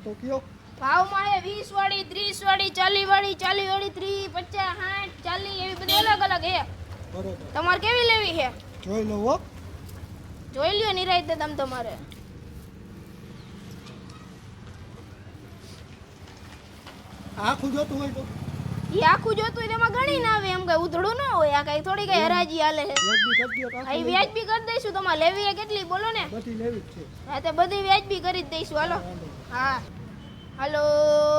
તો કયો ભાવમાં હે 20 વાળી 30 વાળી 40 વાળી 40 વાળી 30 50 60 40 એવી બધી અલગ અલગ હે બરોબર તમારે કેવી લેવી છે જોઈ લો હો જોઈ લ્યો નિરાયત તમ તમારે આખું જોતું હોય તો ઈ આખું જોતું હોય તેમાં ગણી ના આવે એમ કઈ ઉધડું ના હોય આ કઈ થોડી કઈ હરાજી હાલે છે વ્યાજબી કરી દો આ વ્યાજબી કરી દઈશું તમારે લેવી છે કેટલી બોલો ને બધી લેવી જ છે હા તે બધી વ્યાજબી કરી જ દઈશું હાલો હા હાલો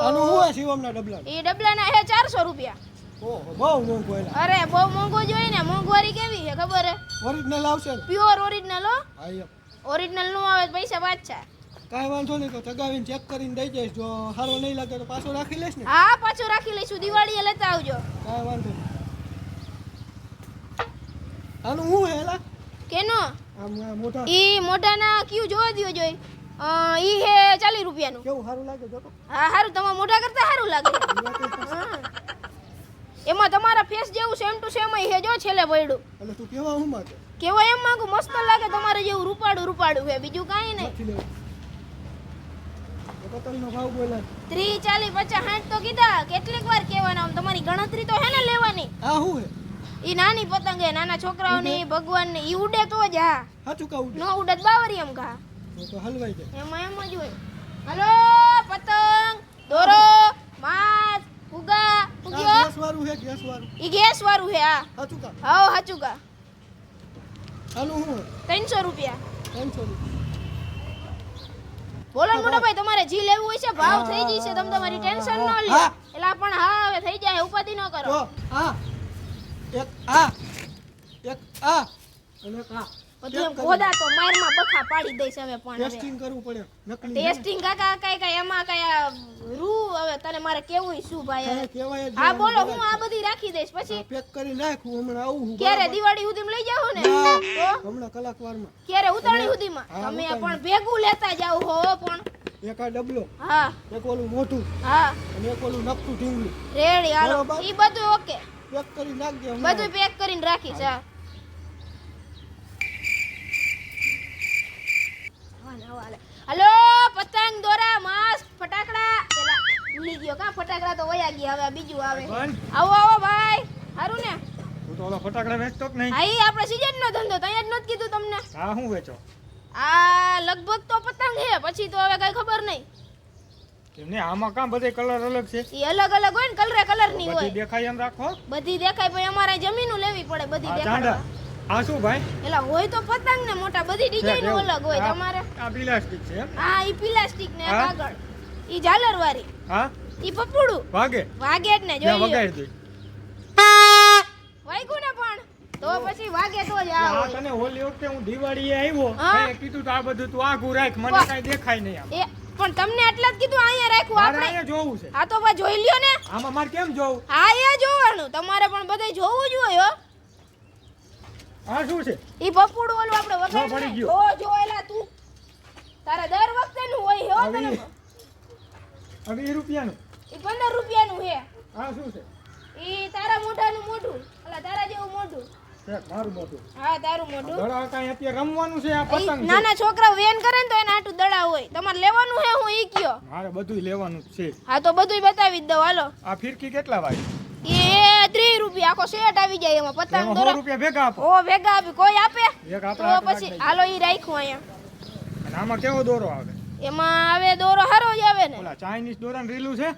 આનું શું છે શિવમના ડબલા ઈ ડબલાના હે 400 રૂપિયા ઓહો બહુ મોંઘું એલા અરે બહુ મોંઘું જ હોય ને મોંઘવારી કેવી છે ખબર હે ઓરિજિનલ આવશે ને પ્યોર ઓરિજિનલ હો હા એમ ઓરિજિનલ નો આવે તો પૈસા પાછા કાંઈ વાંધો નહીં તો ચગાવીને ચેક કરીને દઈ જઈશ જો સારો નહીં લાગે તો પાછો રાખી લઈશ ને હા પાછો રાખી લઈશું દિવાળીએ લેતા આવજો કાંઈ વાંધો નહીં આનું શું હે એલા કેનો આમ આ મોટા ઈ મોઢાના ક્યુ જોવા દ્યો જોઈ ઈ હે 40 રૂપિયાનું કેવું સારું લાગે જો તો હા સારું તમારા મોઢા કરતા સારું લાગે હા. એમાં તમારા ફેસ જેવું સેમ ટુ સેમ હે જો છેલ્લે પડ્યું એટલે તું કેવા હું માંગે કેવો એમ માંગુ મસ્ત લાગે તમારે જેવું રૂપાડું રૂપાડું હે બીજું કાંઈ નહીં નથી લેવું તો તલનો ભાવ બોલા 30 40 50 60 તો કીધા કેટલીક વાર કહેવાના આમ તમારી ગણતરી તો હે ને લેવાની આ શું હે ઈ નાની પતંગ હે નાના છોકરાઓની ભગવાનની ઈ ઉડે તો જ હા સાચું કહું નો ઉડે તો બાવરી એમ ઘા તો હલવાઈ જાય એમાં એમ જ હોય હલો પતંગ દોરો માছ ફુગા આ ફુગ્યો ગેસ વાળું હે ગેસ વાળું ઈ ગેસ વાળું હે આ સાચું કા હાવ હાચું કા આનું શું 300 રૂપિયા 300 બોલો ને મોટા ભાઈ તમારે જી લેવું હોય છે ભાવ થઈ જશે તમે તમારી ટેન્શન ન લ્યો હા. એલા પણ હા હવે થઈ જાય ઉપાધિ ન કરો તો આ એક આ એક આ અને એક આ બધું એમ ગોદા તો મારમાં બખા પાડી દઈશ હવે પણ હવે ટેસ્ટિંગ કરવું પડે નકલી ટેસ્ટિંગ કાકા કઈ એમાં કઈ રૂ હવે તને મારે કેવું શું ભાઈ હવે? કહેવાય જ હા બોલો હું આ બધી રાખી દઈશ પછી પેક કરી નાખું હમણાં આવું હું ક્યારે દિવાળી સુધીમાં લઈ જાવ ને ના. તો હમણાં કલાક વારમાં ક્યારે ઉતાવળી સુધીમાં હા, તમે ઉતાવળી. પણ ભેગું લેતા જાવ હો પણ એક આ ડબલો હા એક ઓલું મોટું હા અને એક ઓલું નકટું ઢીંગલું રેડી હાલો બરોબર. ઈ બધું ઓકે પેક કરી નાખજે બધું પેક કરીને રાખીશ હા હલો પતંગ દોરા માસ ફટાકડા એલા ભૂલી ગયો કા ફટાકડા તો વયા ગયા હવે આ બીજું આવે આવો આવો ભાઈ સારું ને તું તો ઓલા ફટાકડા વેચતો કે નહીં? હા ઈ આપણે સીઝન નો ધંધો તઈ જ નત કીધું તમને હા હું વેચો આ લગભગ તો પતંગ હે પછી તો હવે કઈ ખબર નહીં એમને આમાં કામ બધે કલર અલગ છે ઈ અલગ અલગ હોય ને કલર ની બધી હોય દેખાય એમ રાખો. બધી દેખાય પણ અમારે જમીનું લેવી પડે બધી આ દેખાડવા ચાંદા આ શું ભાઈ? એલા હોય તો પતંગ ને મોટા બધી ડિઝાઇન એવું. અલગ હોય આ- તમારે આ પ્લાસ્ટિક છે એમ? હા ઈ પ્લાસ્ટિક ને હા? કાગળ ઈ ઝાલર વાળી હા ઈ પપડું વાગે વાગે જ ને ત્યાં જોઈ લ્યો. વગાડી દે. વાગ્યું ને પણ તો પછી વાગે તો જ આ આ હોય તને ઓલી વખતે હું દિવાળીએ આવ્યો હા? મેં કીધું તો આ બધું તું આઘું રાખ મને વાહ. કાંઈ દેખાય નહીં આમ. એ પણ તમને એટલે જ કીધું અહીંયા રાખવું મારે આપણે અહીંયા જોવું છે. હા તો બા જોઈ લ્યો ને આમાં મારે કેમ જોવું? હા એ જોવાનું તમારે પણ બધે જોવું જ હોય હો આ શું છે? ઈ પપુડું ઓલું આપણે જો પડી વગાડ્યું ને. ગયું. જો એલા તું તારા દર વખતે નું હોય હો હવે તને હવે 20 રૂપિયાનું. ઈ 15 રૂપિયાનું હે આ શું છે? ઈ તારા મોઢાનું મોઢું અલા તારા જેવું મોઢું શેઠ, મારું મોઢું. હા તારું મોઢું દડા કાંઈ અત્યારે રમવાનું છે આ ઈ પતંગ છે. નાના છોકરા વેન કરે ને તો એના હાટું દડા હોય તમારે લેવાનું હે હું ઈ કયો મારે બધું લેવાનું જ છે. હા તો બધુંય બતાવી જ દઉં હાલો આ ફિરકી કેટલા વાગે? એ 30 રૂપિયા આખો સેટ આવી જાય એમાં પતંગ એમાં 100 દોરા રૂપિયા ભેગા આપો. ઓ ભેગા આપી કોઈ આપે એક તો આપણા હાથે પછી રાખી હાલો ઈ રાખ્યું અહીંયા દઈએ. અને આમાં કેવો દોરો આવે? એમાં આવે દોરો હારો જ આવે ને ઓલા ચાઇનીઝ દોરાનું રીલું છે?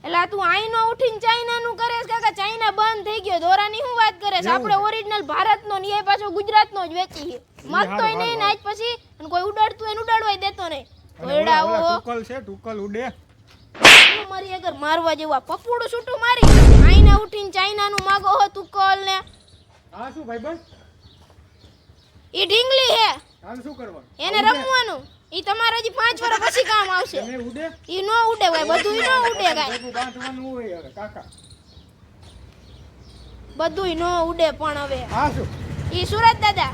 એટલે તું આઈનો ઉઠીને ચાઇનાનું કરેસ કાકા ચાઇના બંધ થઈ ગયો દોરાની શું વાત કરેસ એવું આપણે છે? ઓરિજિનલ ભારતનો ને એ પાછો ગુજરાતનો જ વેચી છે મગતોય નહીં ને આજ પછી અને કોઈ ઉડાડતું એને ઉડાડવાય દેતો નહીં અને ઓયડા ઓલા ઓ ટુકલ છે, ટુકલ ઉડે. મારી અગર મારવા જેવા પપુડું છૂટું મારી આઈના ઉઠીને ચાઇનાનું માગો હો તું કોલ ને આ શું ભાઈબંધ? ઈ ઢીંગલી હે આને શું કરવાનું? એને ઉડે? રમવાનું ઈ તમારે હજી 5 વર્ષ પછી કામ આવશે એને ઉડે? ઈ નો ઉડે ભાઈ બધુંય નો ઉડે કાઈ ભેગું બાંધવાનું હોય હવે, કાકા. બધુંય નો ઉડે પણ હવે આ શું? ઈ સુરત દાદા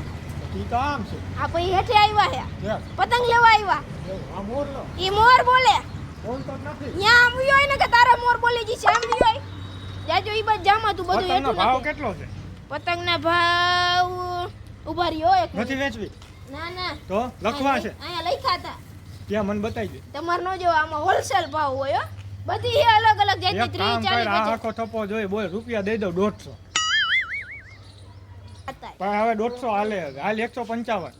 ઈ તો આમ છે. આ પછી હેઠે આવ્યા હે યાર, પતંગ લેવા આવ્યા એવું. આ મોર લો. ઈ મોર બોલે બોલતો જ નથી. ન્યા આમ વિયો ને કે તારા મોર બોલી જી છે આમ વિયો જાજો ઈ બસ જામાં તું બધું પતંગનો હેઠું ભાવ નથી કેટલો છે? પતંગના ભાવ ઉભા રહ્યો એક નથી મિનિટ. વેચવી? ના ના તો લખવા છે. અહીંયા લખ્યા હતા ત્યાં મને બતાવી દે. તમારે નો જો આમાં હોલસેલ ભાવ હોય હો. બધી હે અલગ અલગ એક જાતની કામ 30 કર, આ 40 આખો થપ્પો જોઈ બોલ રૂપિયા દઈ દઉં 150. પણ હવે 150 હાલે હવે. હાલ 155.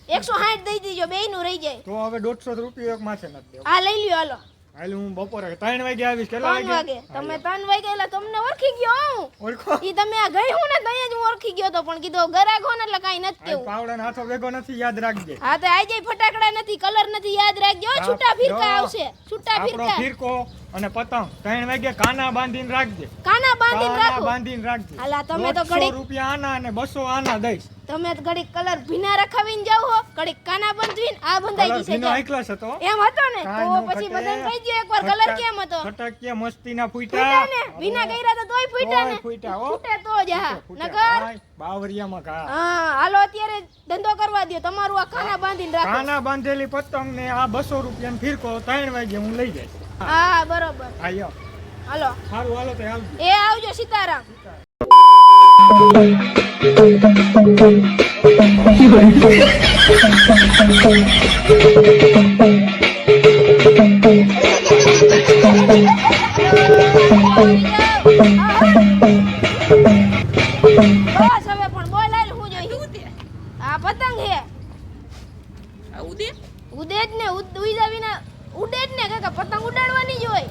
160 દઈ દીજો, બેયનું રહી જાય. તો હવે 150 રૂપિયા એક માથે નથી દેવો. આ લઈ લ્યો હાલો. હાલ હું બપોરે 3 વાગે આવીશ. કેટલા 3 વાગે તમે 3 વાગે એટલે તમને ઓળખી ગયો હું. ઓળખો. ઈ તમે આ ગઈ હું ને તઈ જ હું ઓળખી ગયો તો, પણ કીધું ગરાગ હો ને એટલે કાઈ નથી આ કેવું. પાવડાનો હાથો ભેગો નથી, યાદ રાખજે. હા તો આઈ જાય, ફટાકડા નથી, કલર નથી, યાદ રાખજો. હા, છૂટા ફિરકા જો. આવશે, છૂટા આપણો ફિરકા. ફિરકો અને પતંગ 3 વાગે કાના બાંધીને રાખજે. કાના બાંધીને કાના રાખો. બાંધીને રાખજે. હાલા તમે તો 150 ઘડીક રૂપિયા આના અને 200 આના દઈશ. તમે તો ઘડીક કલર ભીના રખાવીને જાવ હો, ઘડીક કાના બંધવીને આ બંધાઈ કલર ગઈ છે ભીનો જા. એકલાસ હતો. એમ હતો ને કાંઈ તો નો પછી ખટે. બધાને કહી દો એકવાર કલર કેમ હતો. ફટાકિયા મસ્તીના ફૂટ્યા ફૂટ્યા. ને ભીના કર્યા તો તોય ફૂટ્યા ને. તોય ફૂટ્યા, હો. ફૂટે તો જ હા. ફૂટ્યા. નકર હાય, બાવરિયામાં ઘા. હા હાલો અત્યારે ધંધો કરવા દ્યો. તમારું આ ખાના બાંધીને રાખો. કાના બાંધેલી પતંગ ને આ 200 રૂપિયાનો ફિરકો 3 વાગે હું લઈ જઈશ. હા બરોબર. આયો હાલો સારું હાલો તો આવજો. એ આવજો સીતારામ. બસ હવે પણ બોલ હાલ હું જોઈ. આ પતંગ હે. ઉડે જ ને, ઉઈ વિના ઉડે જ ને કાકા. પતંગ ઉડાડવાની જ હોય.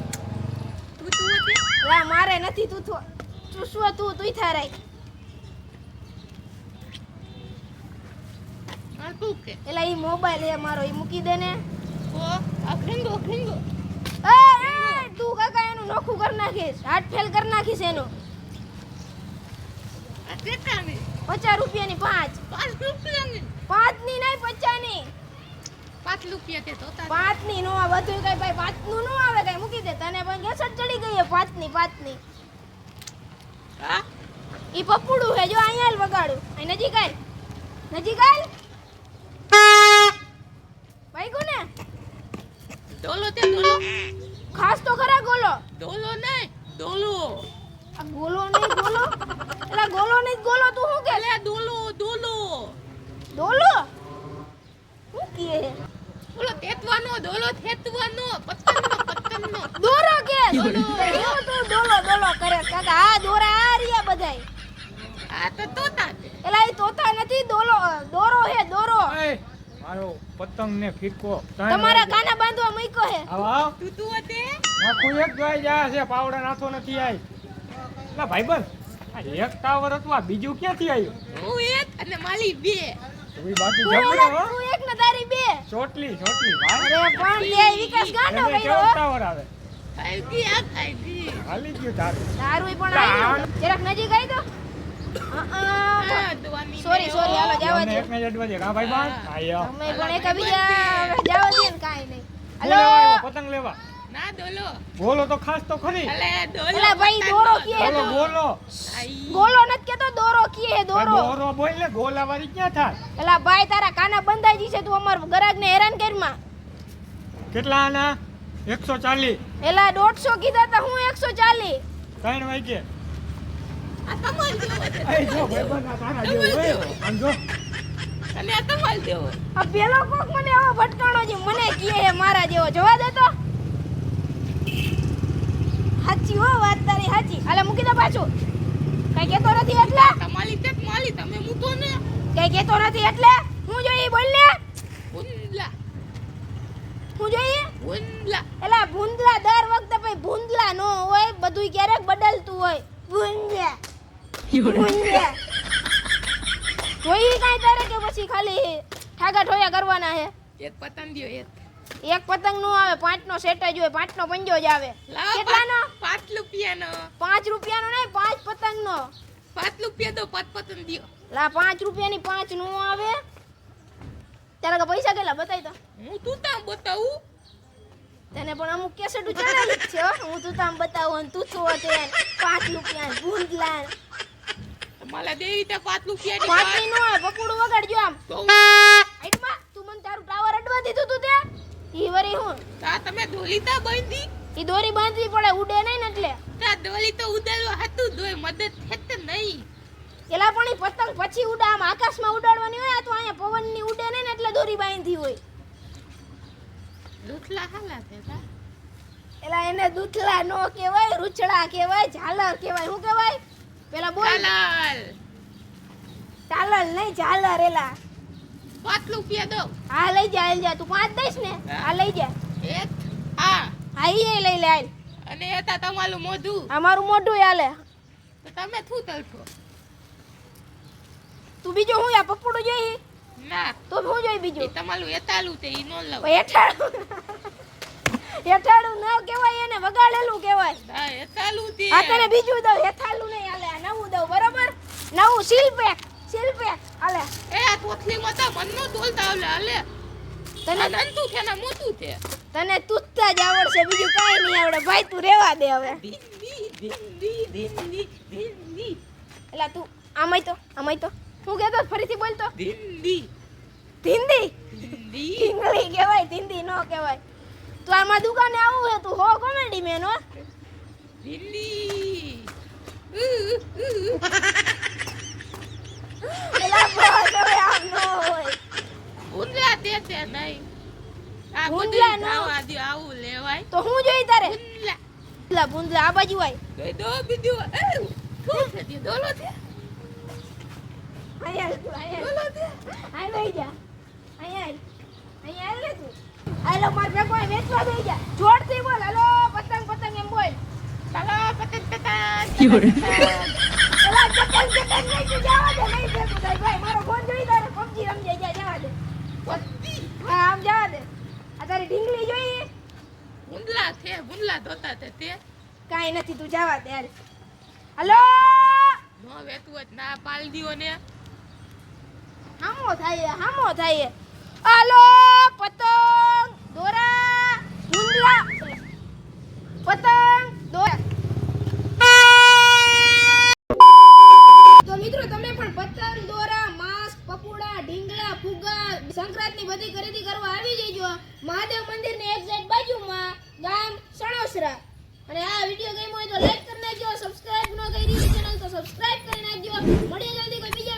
લા મારે નથી તું ચૂસવો તું થારાય. એલા ઈ મોબાઈલ હે મારો, ઈ મૂકી દે ને. એ તું કાકા એનું નોખું કરી નાખીશ, હાથ ફેલ કરી નાખીશ એનું. 50 રૂપિયાની 5 ની નહીં 50 ની. 5 ની નો આ બધું કઈ ભાઈ 5 નું નો આવે કઈ. મૂકી દે, તને પણ ગેસટ ચડી ગઈ હે 5 ની. ઈ પપ્પુડું હે જો, અહીંયા હાલ વગાડું. અહીં નજીક આલ, નજીક આલ. ભાઈ કોને ખાસ તો ખરા ગોલો. આ ગોલો નહીં ગોલો. એલા ગોલો નહીં ગોલો. તું શું કે દોલો શું કે દોરો કે તું દોલો કરે કાકા. આ દોરા આ રહ્યા બધાય. એલા ઈ તોતા નથી, દોરો હે દોરો. એ, મારો પતંગ ને ફિરકો તમારા કાના બાંધવા મૂક્યો હે. આવ નાખું એક જોઈ જાય છે. પાવડા નાથો નથી આઈ. ના ભાઈબંધ, આ એક ટાવર હતું, આ બીજું ક્યાંથી આવ્યું? ઓય બાકી જબરો હો. તું એક ને તારી બે. ચોટલી ભાઈ. અરે પણ લે વિકાસ ગાંડો એને કેવો કર્યો. ટાવર આવે? હાલી ગયું તારું. તારું પણ આવ્યું. જરાક નજીક આવી તો. સોરી હાલો જાવા મને દે. એકને જ અડવા દે. હા ભાઈબંધ, આયો. અમે પણ એકબીજા જાવા દે ને કાઈ નહીં. બોલો, હાલો આવ્યો પતંગ લેવા. બોલો તો ખાસ તો ખરી. એલા ભાઈ દોરો કીએ હે બોલો તો. બોલો. ગોલો નથી કેતો, દોરો કીએ હે આ દોરો. દોરો બોલ ને, ગોલા વાળી ક્યાં થાય? એલા ભાઈ તારા કાના બંધાઈ જી છે, તું અમાર ગરાગ ને હેરાન કરમાં. કેટલા આના? 140. એલા 150 કીધા તા, હું 140. 3 વાગે. એ જો ભાઈબંધ, આ તારા જેવો હોય. આમ જો. આ પેલો કોક મને આવો ભટકાણો છે, મને કીએ હે મારા જેવો. જવા દે તો. હાચી હો વાત તારી હાચી. હાલે મૂકી દે પાછું. કઈ કેતો નથી એટલે. કઈ કેતો નથી એટલે. હું જોઈ બોલ ને. હું જોઈ એલા ભૂંદલા દર વખતે ભાઈ ભૂંદલા નો હોય, બધું ક્યારેક બદલતું હોય. ભૂંદલા જોઈ કાઈ તારે કે પછી ખાલી ઠાગા ઠોયા કરવાના હે. એક પતંગ નો આવે, 5 નો સેટ જ હોય, 5 નો પંજો જ આવે. કેટલાનો? 5 રૂપિયાનો નહીં, 5 પતંગ નો. 5 રૂપિયાની 5 નો આવે. તારા કે પૈસા કેટલા બતાઈ તો. તને પણ અમુક કેસેટ ચડાવી જ છે હો. હું તું તામ બતાવું અને તું તો તે 5 રૂપિયા ભૂંદલા. 5 ની નો આવે, પકડું વગાડજો આમ. આઈટમાં તું મને તારું ટાવર અડવા દીધું તું તે. ઈ વરી હું ઈ દોરી બાંધવી પડે, ઉડે નહીં ને એટલે. એલા પણ ઈ પતંગ પછી ઉડા, આમ આકાશમાં ઉડાડવાની હોય. આ તો અહીંયા પવનની ઉડે નહીં ને એટલે દોરી બાંધી હોય. દૂધલા હાલા છે તા એલા એને દૂધલા નો કહેવાય રૂચડા કહેવાય ઝાલર કહેવાય શું કહેવાય પેલા બોલ ઝાલર નહીં ઝાલર એલા 5 રૂપિયા દો હા લઈ જા તું 5 દઈશ ને હા લઈ જા એક હા ઈ લઈ લે હાલ અને એતા તમારું મોઢું અમારું મોઢું હાલે તો તમે શું તલફો તું બીજો હું આ પપ્પુડું જોઈ ના તો હું જોઈ બીજું તમારું એતાલું તે ઈ નો લવ એઠાડું ના કહેવાય એને વગાડેલું કહેવાય હા એતાલું તે આ તને બીજું દઉં એથાલું નહીં હાલે આ નવું દઉં બરોબર નવું શિલ્પેક હાલે એ આ કોથલીમાં તો મનનો તોલતા હાલે તને નંતું છે ને મોટું છે તને તુત્તા જ આવડશે બીજું કાઈ નહીં આવડે ભાઈ તું રેવા દે હવે એલા તું આમય તો હું કહેતો ફરીથી બોલ તો ધિંદી ઢીંગલી કહેવાય ધિંદી નો કહેવાય તું આમાં દુકાને આવું હે તું હો કોમેડી મેન હો ધિંદી એલા બોલ હવે આમ નો હોય ભૂંડલા તે નહીં આ ભૂંડલા નો આવું લેવાય તો હું જોઈ તારે ભૂંડલા આ બાજુ આય દો બીજું શું છે તે દોલો છે આય લઈ જા આય લે તું આલો માર ભેગો વેચવા દઈ જા જોરથી બોલ હાલો પતંગ એમ બોલ ચાલો પતંગ એલા પતંગ નહીં તું જવા દે નહીં દે તું ભાઈ મારો ફોન જોઈ તારે પબજી રમજે જવા દે પબજી હા આમ જવા દે આ તારી ઢીંગલી જોઈ ભૂંડલા ધોતા તે કાઈ નથી તું જવા દે હાલ હાલો નો વેતું જ ના પાલ દિયો ને હામો થાય હાલો પતંગ દોરા ભૂંડલા પતંગ દોરા તો મિત્રો તમે પણ પતંગ દોરા માસ્ક પપુડા ઢીંગલા ફુગ્ગા સંક્રાંતની બધી ખરીદી કરવા આવી જજો મહાદેવ મંદિરની એક્ઝેક્ટ બાજુમાં ગામ સણોસરા અને આ વિડિયો ગમ્યો હોય તો લાઈક કરી નાખજો સબસ્ક્રાઇબ ન કરી ચેનલ તો સબસ્ક્રાઇબ કરી નાખજો મળીએ જલ્દી કોઈ બીજા